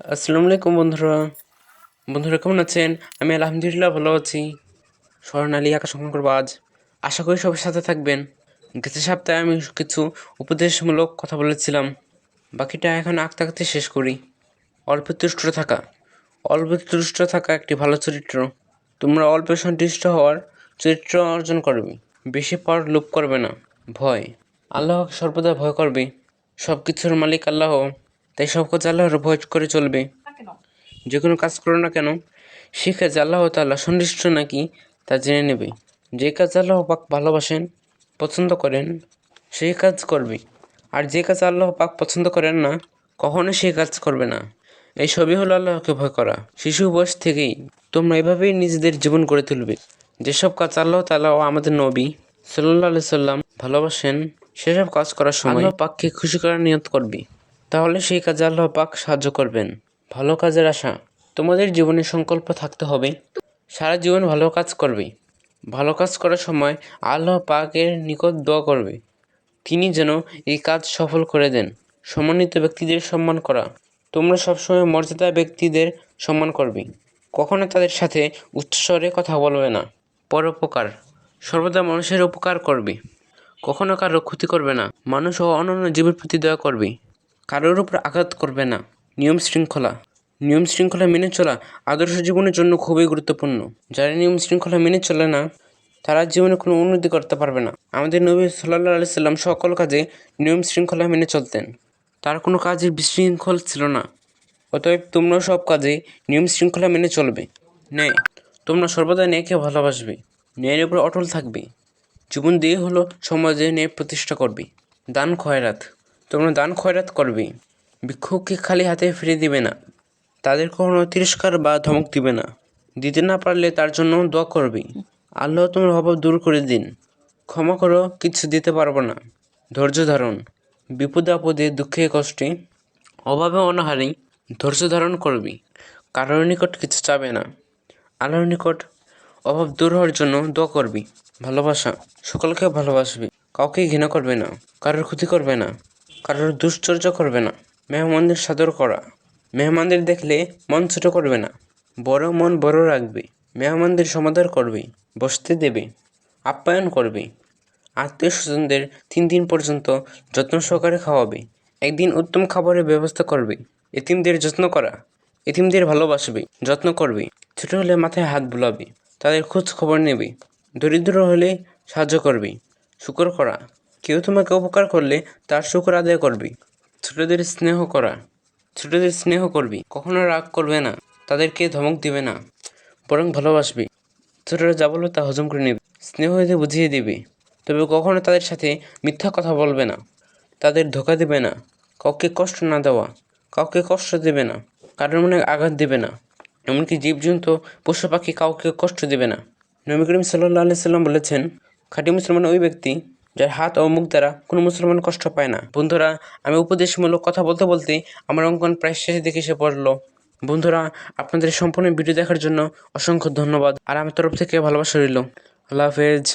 আসসালামু আলাইকুম বন্ধুরা। বন্ধুরা কেমন আছেন? আমি আলহামদুলিল্লাহ ভালো আছি। স্বর্ণালী আঁকা সংগ্রহ করবো আজ। আশা করি সবার সাথে থাকবেন। গত সপ্তাহে আমি কিছু উপদেশমূলক কথা বলেছিলাম, বাকিটা এখন আঁকতে আঁকতে শেষ করি। অল্প তুষ্ট থাকা একটি ভালো চরিত্র। তোমরা অল্প সন্তুষ্ট হওয়ার চরিত্র অর্জন করবে। বেশি পর লোভ করবে না। ভয়, আল্লাহকে সর্বদা ভয় করবে। সব কিছুর মালিক আল্লাহ, তাই সব কাজ আল্লাহর ভয় করে চলবে। যে কোনো কাজ করো না কেন, সে কাজ আল্লাহ তাআলা সন্তুষ্ট নাকি তা জেনে নেবে। যে কাজ আল্লাহ পাক ভালোবাসেন, পছন্দ করেন, সেই কাজ করবে। আর যে কাজ আল্লাহ পাক পছন্দ করেন না, কখনো সেই কাজ করবে না। এই সবই হলো আল্লাহকে ভয় করা। শিশু বয়স থেকেই তোমরা এভাবেই নিজেদের জীবন গড়ে তুলবে। যেসব কাজ আল্লাহ তাআলা ও আমাদের নবী সাল্লাল্লাহু আলাইহি সাল্লাম ভালোবাসেন, সেসব কাজ করার সময় আল্লাহ পাককে খুশি করার নিয়ত করবে। তাহলে সেই কাজে আল্লাহ পাক সাহায্য করবেন। ভালো কাজের আশা, তোমাদের জীবনে সংকল্প থাকতে হবে সারা জীবন ভালো কাজ করবে। ভালো কাজ করার সময় আল্লাহ পাকের নিকট দোয়া করবে, তিনি যেন এই কাজ সফল করে দেন। সম্মানিত ব্যক্তিদের সম্মান করা, তোমরা সবসময় মর্যাদা ব্যক্তিদের সম্মান করবে। কখনো তাদের সাথে উচ্চস্বরে কথা বলবে না। পরোপকার, সর্বদা মানুষের উপকার করবে। কখনো কারো ক্ষতি করবে না। মানুষ ও অন্যান্য জীবের প্রতি দয়া করবে। কারোর উপর আঘাত করবে না। নিয়ম শৃঙ্খলা মেনে চলা আদর্শ জীবনের জন্য খুবই গুরুত্বপূর্ণ। যারা নিয়ম শৃঙ্খলা মেনে চলে না, তারা জীবনে কোনো উন্নতি করতে পারবে না। আমাদের নবী সাল্লাল্লাহু আলাইহি সাল্লাম সকল কাজে নিয়ম শৃঙ্খলা মেনে চলতেন। তার কোনো কাজে বিশৃঙ্খল ছিল না। অতএব তোমরাও সব কাজে নিয়ম শৃঙ্খলা মেনে চলবে। ন্যায়, তোমরা সর্বদা ন্যায়কে ভালোবাসবে। ন্যায়ের উপর অটল থাকবে। জীবন দিয়ে হলো সমাজে ন্যায় প্রতিষ্ঠা করবে। দান খয়রাত, তোমরা দান খয়রাত করবে। ভিক্ষুককে খালি হাতে ফিরে দিবে না। তাদের কখনো তিরস্কার বা ধমক দিবে না। দিতে না পারলে তার জন্য দোয়া করবে। আল্লাহ তোমার অভাব দূর করে দিন। ক্ষমা করো, কিছু দিতে পারবো না। ধৈর্য ধারণ, বিপদে আপদে দুঃখে কষ্টে অভাবে অনাহারে ধৈর্য ধারণ করবি। কারোর নিকট কিছু চাবে না। আল্লাহর নিকট অভাব দূর হওয়ার জন্য দোয়া করবি। ভালোবাসা, সকলকে ভালোবাসবি। কাউকে ঘৃণা করবে না। কারোর ক্ষতি করবে না। কারোর দুশ্চর্যা করবে না। মেহমানদের সাদর করা, মেহমানদের দেখলে মন ছোট করবে না। বড় মন বড় রাখবে। মেহমানদের সমাদর করবে। বসতে দেবে। আপ্যায়ন করবে। আত্মীয় স্বজনদের 3 দিন পর্যন্ত যত্ন সহকারে খাওয়াবে। একদিন উত্তম খাবারের ব্যবস্থা করবে। এতিমদের যত্ন করা, এতিমদের ভালোবাসবে, যত্ন করবে। ছোট হলে মাথায় হাত বুলাবে, তাদের খোঁজ খবর নেবে। দরিদ্র হলে সাহায্য করবে। শুকর করা, কেউ তোমাকে উপকার করলে তার শুকর আদায় করবে। ছোটদের স্নেহ করবি। কখনো রাগ করবে না। তাদেরকে ধমক দিবে না, বরং ভালোবাসবি। ছোটরা যা বলবে তা হজম করে নেবে। স্নেহ হইতে বুঝিয়ে দিবে, তবে কখনো তাদের সাথে মিথ্যা কথা বলবে না। তাদের ধোঁকা দেবে না। কাউকে কষ্ট না দেওয়া, কাউকে কষ্ট দেবে না। কারোর মনে আঘাত দেবে না। এমনকি জীবজন্তু পশু পাখি কাউকে কষ্ট দেবে না। নবী করিম সাল্লাল্লাহু আলাইহি সাল্লাম বলেছেন, খাঁটি মুসলমান ওই ব্যক্তি যার হাত ও মুখ দ্বারা কোনো মুসলমান কষ্ট পায় না। বন্ধুরা, আমি উপদেশমূলক কথা বলতে বলতে আমার অঙ্কন প্রায় শেষের দিকে এসে পড়লো। বন্ধুরা, আপনাদের সম্পূর্ণ ভিডিও দেখার জন্য অসংখ্য ধন্যবাদ। আর আমার তরফ থেকে ভালোবাসা রইল। আল্লাহ হাফেজ।